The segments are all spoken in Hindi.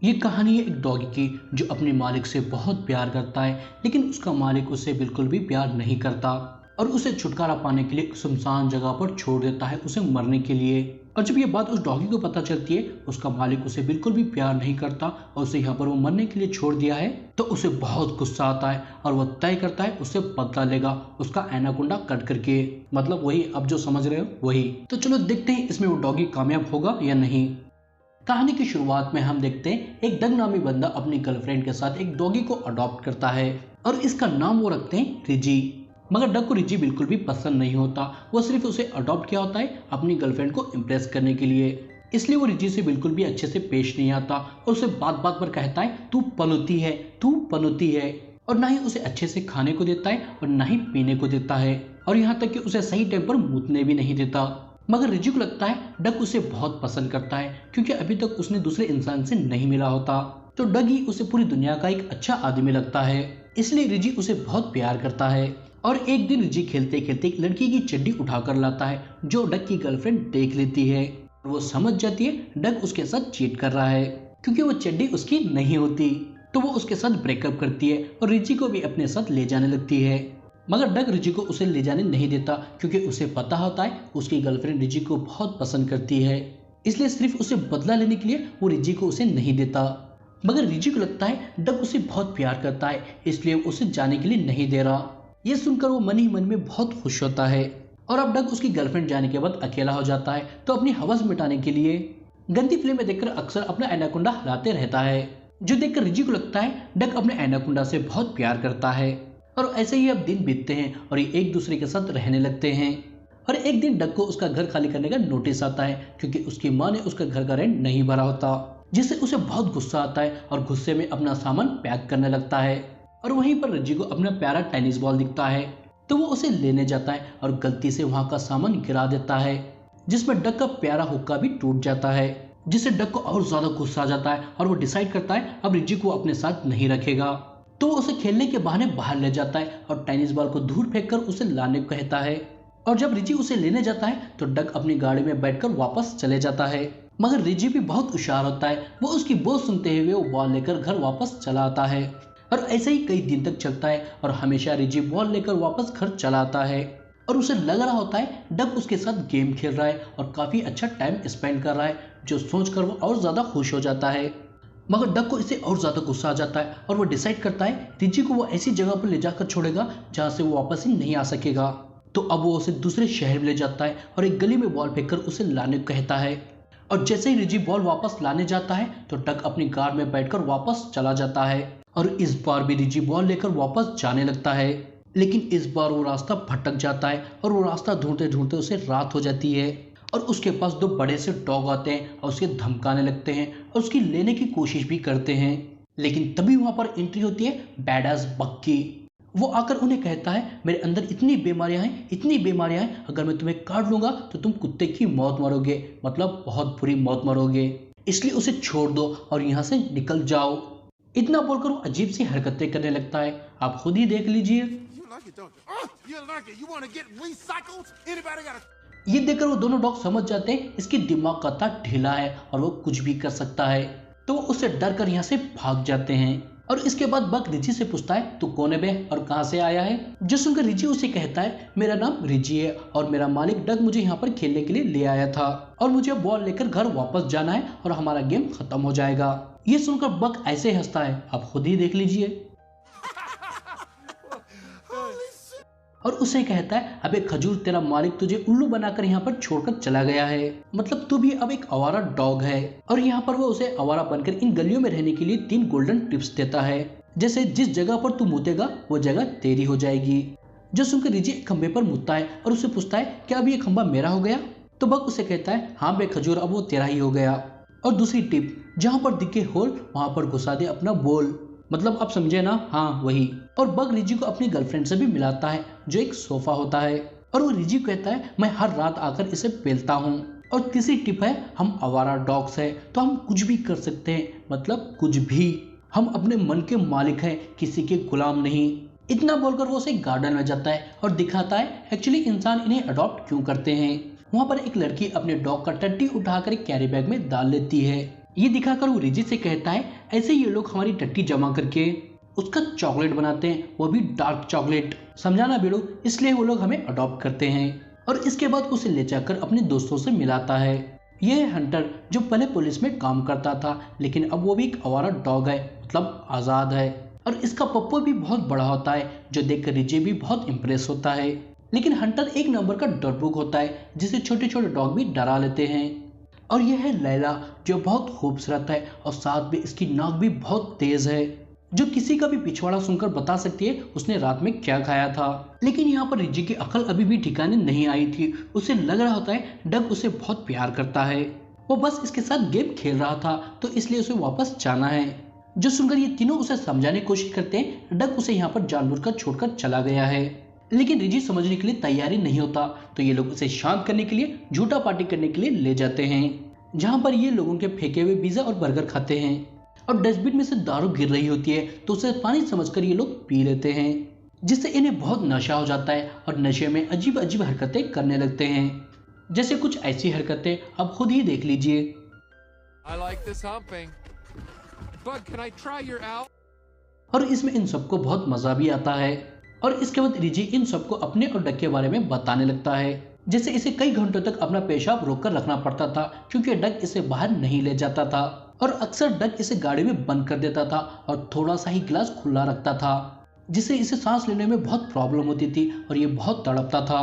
ये कहानी है एक डॉगी की जो अपने मालिक से बहुत प्यार करता है, लेकिन उसका मालिक उससे बिल्कुल भी प्यार नहीं करता और उसे छुटकारा पाने के लिए सुनसान जगह पर छोड़ देता है उसे मरने के लिए। और जब ये बात उस डॉगी को पता चलती है उसका मालिक उसे बिल्कुल भी प्यार नहीं करता और उसे यहाँ पर वो मरने के लिए छोड़ दिया है, तो उसे बहुत गुस्सा आता है और वो तय करता है उससे बदला लेगा उसका एनाकोंडा कट करके। मतलब वही अब जो समझ रहे हो वही। तो चलो देखते हैं इसमें वो डॉगी कामयाब होगा या नहीं। कहानी की शुरुआत में हम देखते हैं एक डग नामी बंदा अपनी गर्लफ्रेंड के साथ एक डॉगी को अडॉप्ट करता है और इसका नाम वो रखते हैं रिजी। मगर डग को रिजी बिल्कुल भी पसंद नहीं होता, वो सिर्फ उसे अडॉप्ट किया होता है अपनी गर्लफ्रेंड को इम्प्रेस करने के लिए। इसलिए वो रिजी से बिल्कुल भी अच्छे से पेश नहीं आता और उसे बात बात पर कहता है तू पनौती है, तू पनौती है। और ना ही उसे अच्छे से खाने को देता है और ना ही पीने को देता है और यहाँ तक कि उसे सही टाइम पर मूतने भी नहीं देता। मगर रिजी को लगता है डग उसे बहुत पसंद करता है क्योंकि अभी तक उसने दूसरे इंसान से नहीं मिला होता, तो डग ही उसे पूरी दुनिया का एक अच्छा आदमी लगता है। इसलिए रिजी उसे बहुत प्यार करता है। और एक दिन रिजी खेलते खेलते एक लड़की की चड्डी उठाकर लाता है जो डग की गर्लफ्रेंड देख लेती है और वो समझ जाती है डग उसके साथ चीट कर रहा है क्योंकि वो चड्डी उसकी नहीं होती। तो वो उसके साथ ब्रेकअप करती है और रिजी को भी अपने साथ ले जाने लगती है। मगर डग रिजी को उसे ले जाने नहीं देता क्योंकि उसे पता होता है उसकी गर्लफ्रेंड रिजी को बहुत पसंद करती है, इसलिए सिर्फ उसे बदला लेने के लिए वो रिजी को उसे नहीं देता। मगर रिजी को लगता है डग उसे बहुत प्यार करता है इसलिए वो उसे जाने के लिए नहीं दे रहा। ये सुनकर वो मन ही मन में बहुत खुश होता है और अब डग उसकी गर्लफ्रेंड जाने के बाद अकेला हो जाता है, तो अपनी हवस मिटाने के लिए गंदी फिल्में देखकर अक्सर अपना एनाकोंडा हिलाते रहता है, जो देखकर रिजी को लगता है डग अपने एनाकोंडा से बहुत प्यार करता है। और ऐसे ही अब दिन बीतते हैं और ये एक दूसरे के साथ रहने लगते हैं। और एक दिन डग को उसका घर खाली करने का नोटिस आता है क्योंकि उसकी माँ ने उसका घर का रेंट नहीं भरा होता, जिससे उसे बहुत गुस्सा आता है और गुस्से में अपना सामान पैक करने लगता है। और वहीं पर रिजी को अपना प्यारा टेनिस बॉल दिखता है, तो वो उसे लेने जाता है और गलती से वहां का सामान गिरा देता है, जिसमें डग का प्यारा हुक्का भी टूट जाता है, जिससे डग को और ज्यादा गुस्सा आ जाता है और वो डिसाइड करता है अब रिजी को अपने साथ नहीं रखेगा। तो वो उसे खेलने के बहाने बाहर ले जाता है और टेनिस बॉल को दूर फेंककर उसे लाने को कहता है। और जब रिजी उसे लेने जाता है तो डग अपनी गाड़ी में बैठकर वापस चले जाता है। मगर रिजी भी बहुत होशियार होता है, वो उसकी बात सुनते हुए वो बॉल लेकर घर वापस चला आता है। और ऐसे ही कई दिन तक चलता है और हमेशा रिजी बॉल लेकर वापस घर चला आता है और उसे लग रहा होता है डग उसके साथ गेम खेल रहा है और काफी अच्छा टाइम स्पेंड कर रहा है, जो सोचकर वो और ज्यादा खुश हो जाता है। मगर डग को इससे और ज्यादा गुस्सा आ जाता है और वो डिसाइड करता है रिजी को वो ऐसी जगह पर ले जाकर छोड़ेगा जहां से वो वापस ही नहीं आ सकेगा। तो अब वो उसे दूसरे शहर में ले जाता है और एक गली में बॉल फेंककर उसे लाने को कहता है। और जैसे ही रिजी बॉल वापस लाने जाता है तो डग अपनी कार में बैठकर वापस चला जाता है और इस बार भी रिजी बॉल लेकर वापस जाने लगता है। लेकिन इस बार वो रास्ता भटक जाता है और वो रास्ता ढूंढते ढूंढते उसे रात हो जाती है और उसके पास दो बड़े से डॉग आते हैं और उसे धमकाने लगते हैं और उसकी लेने की कोशिश भी करते हैं। लेकिन तभी वहां पर एंट्री होती है बैडास बग की। वो आकर उन्हें कहता है मेरे अंदर इतनी बीमारियां हैं, इतनी बीमारियां हैं, अगर मैं तुम्हें काट लूंगा तो तुम कुत्ते की मौत मरोगे, मतलब बहुत बुरी मौत मरोगे, इसलिए उसे छोड़ दो और यहाँ से निकल जाओ। इतना बोलकर वो अजीब सी हरकतें करने लगता है, आप खुद ही देख लीजिए। ये देखकर वो दोनों डॉग समझ जाते हैं इसकी दिमाग का तार ढीला है और वो कुछ भी कर सकता है, तो वो उससे डर कर यहाँ से भाग जाते हैं। और इसके बाद बग रिजी से पूछता है तू कौन है बे और कहाँ से आया है, जो सुनकर रिजी उसे कहता है मेरा नाम रिजी है और मेरा मालिक डग मुझे यहाँ पर खेलने के लिए ले आया था और मुझे बॉल लेकर घर वापस जाना है और हमारा गेम खत्म हो जाएगा। ये सुनकर बग ऐसे हंसता है, आप खुद ही देख लीजिए। और उसे कहता है अबे खजूर, तेरा मालिक तुझे उल्लू बनाकर यहाँ पर छोड़कर चला गया है, मतलब तू भी अब एक आवारा डॉग है। और यहाँ पर वो उसे आवारा बनकर इन गलियों में रहने के लिए 3 गोल्डन टिप्स देता है, जैसे जिस जगह पर तू मुतेगा वो जगह तेरी हो जाएगी। जो सुनकर रिजी एक खंबे पर मुतता है और उसे पूछता है क्या अब ये खंबा मेरा हो गया, तो बग उसे कहता है हाँ बे खजूर, अब वो तेरा ही हो गया। और दूसरी टिप, जहाँ पर दिखे होल वहां पर घुसा दे अपना बोल, मतलब आप समझे ना, हाँ वही। और बग रिजी को अपनी गर्लफ्रेंड से भी मिलाता है जो एक सोफा होता है और वो रिजी को कहता है मैं हर रात आकर इसे पेलता हूँ। और तीसरी टिप है हम आवारा डॉग्स है तो हम कुछ भी कर सकते हैं, मतलब कुछ भी, हम अपने मन के मालिक हैं, किसी के गुलाम नहीं। इतना बोलकर वो उसे गार्डन में जाता है और दिखाता है एक्चुअली इंसान इन्हें अडॉप्ट क्यों करते हैं। वहाँ पर एक लड़की अपने डॉग का टट्टी उठाकर एक कैरी बैग में डाल लेती है ये दिखाकर वो रिजी से कहता है ऐसे ये लोग हमारी टट्टी जमा करके उसका चॉकलेट बनाते हैं, वो भी डार्क चॉकलेट। समझाना बेड़ो, इसलिए वो लोग हमें अडॉप्ट करते हैं। और इसके बाद उसे ले जाकर अपने दोस्तों से मिलाता है। ये है हंटर, जो पहले पुलिस में काम करता था, लेकिन अब वो भी एक आवारा डॉग है, मतलब आजाद है। और इसका पप्पू भी बहुत बड़ा होता है, जो देखकर रिजी भी बहुत इम्प्रेस होता है। लेकिन हंटर एक नंबर का डरपोक होता है, जिसे छोटे छोटे डॉग भी डरा लेते हैं। और यह है लैला, जो बहुत खूबसूरत है और साथ में इसकी नाक भी बहुत तेज है, जो किसी का भी पिछवाड़ा सुनकर बता सकती है उसने रात में क्या खाया था। लेकिन यहाँ पर रिजी की अकल अभी भी ठिकाने नहीं आई थी। उसे लग रहा होता है डग उसे बहुत प्यार करता है, वो बस इसके साथ गेम खेल रहा था, तो इसलिए उसे वापस जाना है। जो सुनकर ये तीनों उसे समझाने की कोशिश करते हैं, डग उसे यहाँ पर जानबूझकर छोड़कर चला गया है। लेकिन रिजी समझने के लिए तैयारी नहीं होता, तो ये लोग उसे शांत करने के लिए झूठा पार्टी करने के लिए ले जाते हैं, जहाँ पर ये लोगों के फेंके हुए पिज्जा और बर्गर खाते हैं। और डस्टबिन में से दारू गिर रही होती है, तो उसे पानी समझकर ये लोग पी लेते हैं, जिससे इन्हें बहुत नशा हो जाता है और नशे में अजीब अजीब हरकतें करने लगते हैं। जैसे कुछ ऐसी हरकतें आप खुद ही देख लीजिए। I like this humping. Bud, can I try your out? और इसमें इन सबको बहुत मजा भी आता है। और इसके बाद रिजी इन सबको अपने और डग के बारे में बताने लगता है, जैसे इसे कई घंटों तक अपना पेशाब रोककर रखना पड़ता था, क्योंकि डग इसे बाहर नहीं ले जाता था। और अक्सर डग इसे गाड़ी में बंद कर देता था और थोड़ा सा ही गिलास खुला रखता था, जिससे इसे सांस लेने में बहुत प्रॉब्लम होती थी और ये बहुत तड़पता था।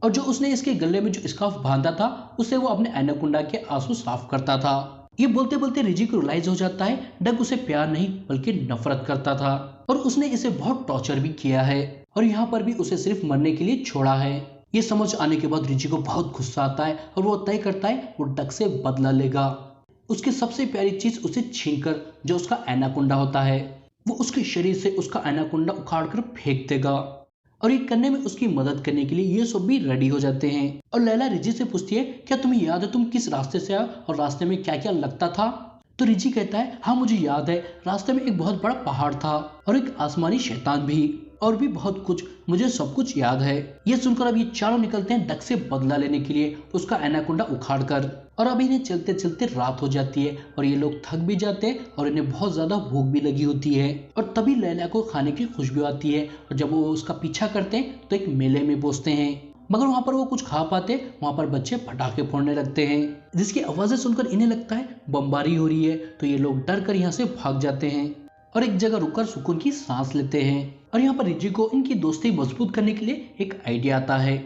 और जो उसने इसके गले में जो स्कार्फ बांधा था, उसे वो अपने एनाकोंडा के आंसू साफ करता था। ये बोलते बोलते रिजी को रियलाइज हो जाता है डग उसे प्यार नहीं बल्कि नफरत करता था, और उसने इसे बहुत टॉर्चर भी किया है, और यहाँ पर भी उसे सिर्फ मरने के लिए छोड़ा है। ये समझ आने के बाद रिजी को बहुत गुस्सा आता है और वो तय करता है वो डग से बदला लेगा। उसकी सबसे प्यारी चीज उसे छीनकर, जो उसका एनाकोंडा होता है, वो उसके शरीर से उसका एनाकोंडा उखाड़कर फेंक देगा। और ये करने में उसकी मदद करने के लिए ये सब भी रेडी हो जाते हैं। और लैला रिजी से पूछती है क्या तुम्हें याद है तुम किस रास्ते से आए और रास्ते में क्या क्या लगता था। तो रिजी कहता है हाँ मुझे याद है, रास्ते में एक बहुत बड़ा पहाड़ था और एक आसमानी शैतान भी, और भी बहुत कुछ, मुझे सब कुछ याद है। ये सुनकर अब ये चारों निकलते हैं डग से बदला लेने के लिए, उसका एनाकोंडा उखाड़कर। और अब इन्हें चलते चलते रात हो जाती है और ये लोग थक भी जाते हैं और इन्हें बहुत ज्यादा भूख भी लगी होती है। और तभी लैला को खाने की खुशबू आती है, और जब वो उसका पीछा करते हैं तो एक मेले में पहुंचते हैं, मगर वहां पर वो कुछ खा पाते, वहां पर बच्चे पटाखे फोड़ने लगते हैं, जिसकी आवाजें सुनकर इन्हें लगता है बमबारी हो रही है। तो ये लोग डर कर यहाँ से भाग जाते हैं और एक जगह रुककर सुकून की सांस लेते हैं। और यहाँ पर रिजी को इनकी दोस्ती मजबूत करने के लिए एक आइडिया आता है,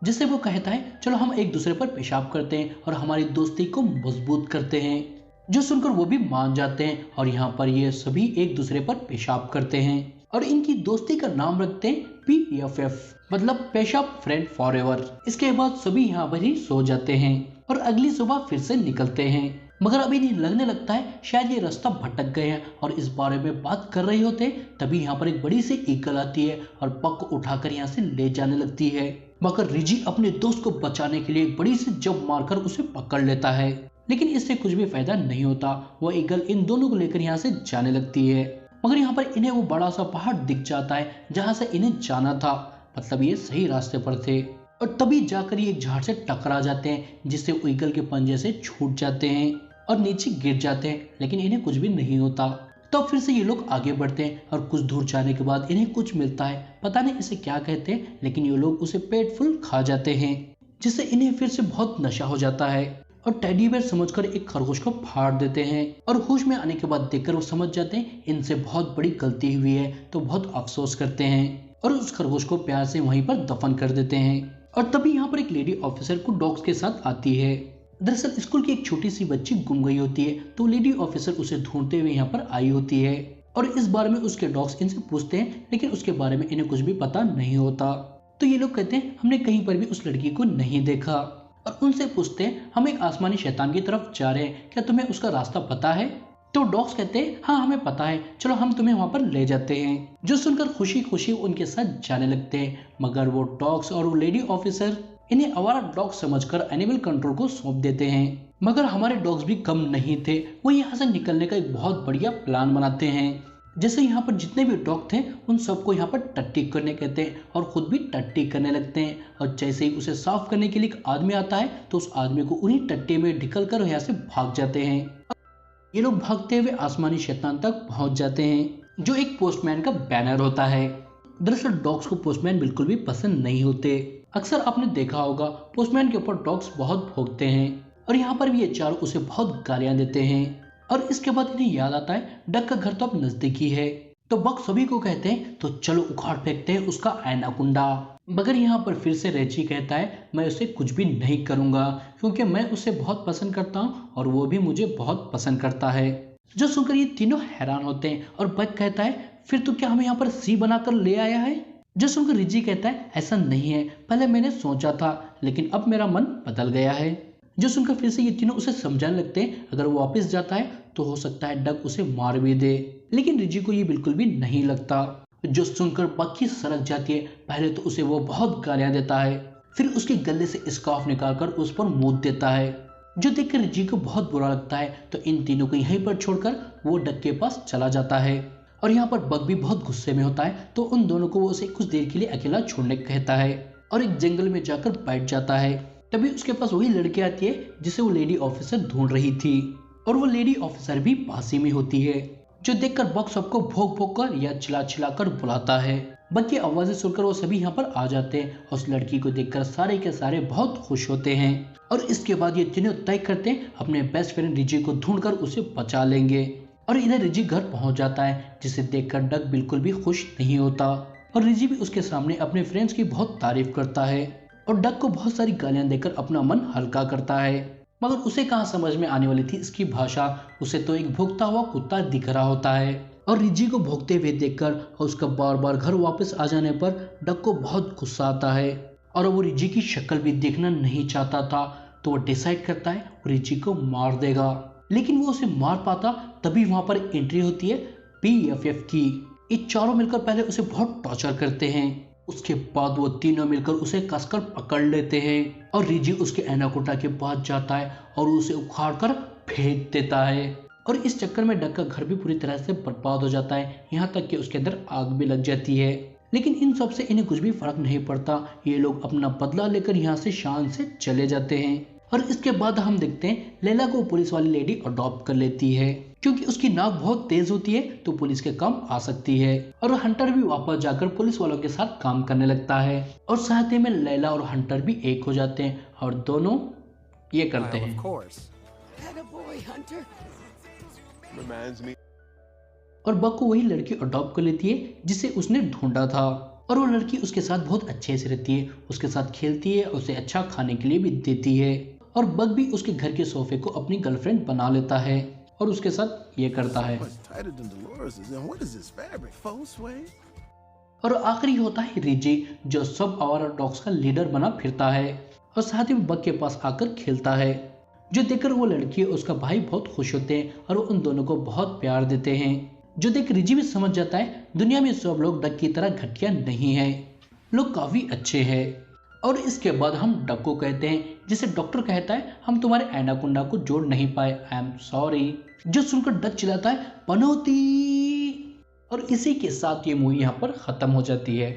जिससे वो कहता है चलो हम एक दूसरे पर पेशाब करते हैं और हमारी दोस्ती को मजबूत करते हैं। जो सुनकर वो भी मान जाते हैं और यहाँ पर ये सभी एक दूसरे पर पेशाब करते हैं और इनकी दोस्ती का नाम रखते हैं PFF, मतलब पेशाब फ्रेंड फॉरएवर। इसके बाद सभी यहाँ पर ही सो जाते हैं और अगली सुबह फिर से निकलते हैं, मगर अभी नहीं लगने लगता है शायद ये रास्ता भटक गए हैं। और इस बारे में बात कर रहे होते तभी यहाँ पर एक बड़ी सी ईगल आती है और पग को उठाकर यहाँ से ले जाने लगती है, मगर रिजी अपने दोस्त को बचाने के लिए एक बड़ी सी जंप मारकर उसे पकड़ लेता है। लेकिन इससे कुछ भी फायदा नहीं होता, वो ईगल इन दोनों को लेकर यहाँ से जाने लगती है, मगर यहाँ पर इन्हें वो बड़ा सा पहाड़ दिख जाता है जहाँ से इन्हें जाना था, मतलब ये सही रास्ते पर थे। और तभी जाकर ये एक झाड़ से टकरा जाते हैं, जिससे वो ईगल के पंजे से छूट जाते हैं और नीचे गिर जाते हैं, लेकिन इन्हें कुछ भी नहीं होता। तो फिर से ये लोग आगे बढ़ते हैं और कुछ दूर जाने के बाद इन्हें कुछ मिलता है, पता नहीं इसे क्या कहते हैं, लेकिन ये लोग उसे पेट फुल खा जाते हैं, जिससे इन्हें फिर से बहुत नशा हो जाता है और टेडी बेयर समझकर एक खरगोश को फाड़ देते हैं। और होश में आने के बाद देखकर वो समझ जाते हैं इनसे बहुत बड़ी गलती हुई है, तो बहुत अफसोस करते हैं और उस खरगोश को प्यार से वहीं पर दफन कर देते हैं। और तभी यहाँ पर एक लेडी ऑफिसर को डॉग्स के साथ आती है। दरअसल स्कूल की एक छोटी सी बच्ची गुम गई होती है, तो लेडी ऑफिसर उसे ढूंढते हुए यहाँ पर आई होती है और इस बारे में उसके डॉग्स इनसे पूछते हैं, लेकिन उसके बारे में इन्हें कुछ भी पता नहीं होता। तो ये लोग कहते हैं हमने कहीं पर भी उस लड़की को नहीं देखा, और उनसे पूछते हैं हम एक आसमानी शैतान की तरफ जा रहे हैं, क्या तुम्हें उसका रास्ता पता है। तो डॉग्स कहते हैं हाँ हमें पता है, चलो हम तुम्हें वहां पर ले जाते हैं। जो सुनकर खुशी खुशी उनके साथ जाने लगते हैं, मगर वो डॉग्स और वो लेडी ऑफिसर इन्हें आवारा डॉग समझकर एनिमल कंट्रोल को सौंप देते हैं। मगर हमारे डॉग्स भी कम नहीं थे, वो यहाँ से निकलने का एक बहुत बढ़िया प्लान बनाते हैं। जैसे यहाँ पर जितने भी डॉग थे उन सबको यहाँ पर टट्टी करने कहते हैं और खुद भी टट्टी करने लगते हैं। और जैसे ही उसे साफ करने के लिए एक आदमी आता है, तो उस आदमी को उन्हीं टट्टी में ढिकल कर यहाँ से भाग जाते हैं। ये लोग भागते हुए आसमानी शैतान तक पहुंच जाते हैं जो एक पोस्टमैन का बैनर होता है। दरअसल डॉग्स को पोस्टमैन बिल्कुल भी पसंद नहीं होते। अक्सर आपने देखा होगा पोस्टमैन के ऊपर डॉग्स बहुत भौंकते हैं और यहाँ पर भी ये चारों उसे बहुत गालियां देते हैं। और इसके बाद इन्हें याद आता है डक का घर तो अब नजदीक ही है, तो बक सभी को कहते हैं तो चलो उखाड़ फेंकते हैं उसका एनाकोंडा। मगर यहाँ पर फिर से रेची कहता है मैं उसे कुछ भी नहीं करूंगा क्योंकि मैं उसे बहुत पसंद करता हूँ और वो भी मुझे बहुत पसंद करता है। जो सुनकर ये तीनों हैरान होते हैं और बक कहता है फिर तो क्या हमें यहाँ पर सी बनाकर ले आया है। जो सुनकर रिजी कहता है ऐसा नहीं है, पहले मैंने सोचा था लेकिन अब मेरा मन बदल गया है। जो सुनकर फिर से ये तीनों उसे समझाने लगते हैं अगर वो वापस जाता है तो हो सकता है डक उसे मार भी दे, लेकिन रिजी को ये बिल्कुल भी नहीं लगता। जो सुनकर बक की सड़क जाती है, पहले तो उसे वो बहुत गालियां देता है, फिर उसके गले से स्कार्फ निकालकर उस पर मूत देता है। जो देखकर रिजी को बहुत बुरा लगता है तो इन तीनों को यहीं पर छोड़कर वो डक के पास चला जाता है। और यहाँ पर बक भी बहुत गुस्से में होता है तो उन दोनों को वो उसे कुछ देर के लिए अकेला छोड़ने कहता है और एक जंगल में जाकर बैठ जाता है। तभी उसके पास वही लड़की आती है जिसे वो लेडी ऑफिसर ढूंढ रही थी और वो लेडी ऑफिसर भी पास ही में होती है। जो देखकर बक सबको भोंक भोंक कर या चिल्ला चिल्ला कर बुलाता है। बक की आवाजें सुनकर वो सभी यहाँ पर आ जाते हैं और उस लड़की को देखकर सारे के सारे बहुत खुश होते हैं। और इसके बाद ये तीनों तय करते हैं अपने बेस्ट फ्रेंड रिजी को ढूंढकर उसे बचा लेंगे। और इधर रिजी घर पहुंच जाता है जिसे देखकर डक बिल्कुल भी खुश नहीं होता और रिजी भी उसके सामने अपने फ्रेंड्स की बहुत तारीफ करता है और डक को बहुत सारी गालियां देकर अपना मन हल्का करता है। मगर उसे कहाँ समझ में आने वाली थी इसकी भाषा, उसे तो एक भौंकता हुआ कुत्ता दिख रहा होता है। और रिजी को भौंकते हुए देखकर और उसका बार बार घर वापस आ जाने पर डक को बहुत गुस्सा आता है और वो रिजी की शक्ल भी देखना नहीं चाहता था, तो वो डिसाइड करता है वो रिजी को मार देगा। लेकिन वो उसे मार पाता तभी वहां पर एंट्री होती है PFF की। ये चारों मिलकर पहले उसे बहुत टॉर्चर करते हैं, उसके बाद वो तीनों मिलकर उसे कसकर पकड़ लेते हैं और रिजी उसके एनाकोंडा के पास जाता है और उसे उखाड़ कर फेंक देता है। और इस चक्कर में डक का घर भी पूरी तरह से बर्बाद हो जाता है, यहाँ तक कि उसके अंदर आग भी लग जाती है। लेकिन इन सब से इन्हें कुछ भी फर्क नहीं पड़ता, ये लोग अपना बदला लेकर यहाँ से शान से चले जाते हैं। और इसके बाद हम देखते हैं लैला को पुलिस वाली लेडी अडॉप्ट कर लेती है क्योंकि उसकी नाक बहुत तेज होती है तो पुलिस के काम आ सकती है। और हंटर भी वापस जाकर पुलिस वालों के साथ काम करने लगता है और साथ ही में लैला और हंटर भी एक हो जाते हैं और दोनों ये करते हैं। और बक को वही लड़की अडॉप्ट कर लेती है जिसे उसने ढूंढा था और वो लड़की उसके साथ बहुत अच्छे से रहती है, उसके साथ खेलती है, उसे अच्छा खाने के लिए भी देती है। और बक भी उसके घर के सोफे को अपनी गर्लफ्रेंड बना लेता है और उसके साथ ये करता है। और आखिरी होता है रिजी जो सब आवारा डॉग्स का लीडर बना फिरता है और साथ ही बक के पास आकर खेलता है। जो देखकर वो लड़की और उसका भाई बहुत खुश होते हैं और वो उन दोनों को बहुत प्यार देते हैं। जो देख रिजी भी समझ जाता है दुनिया में सब लोग डक की तरह घटिया नहीं है, लोग काफी अच्छे हैं। और इसके बाद हम डक को कहते हैं जिसे डॉक्टर कहता है हम तुम्हारे एनाकोंडा को जोड़ नहीं पाए, आई एम सॉरी। जो सुनकर डक चिल्लाता है पनौती। और इसी के साथ ये मूवी यहाँ पर खत्म हो जाती है।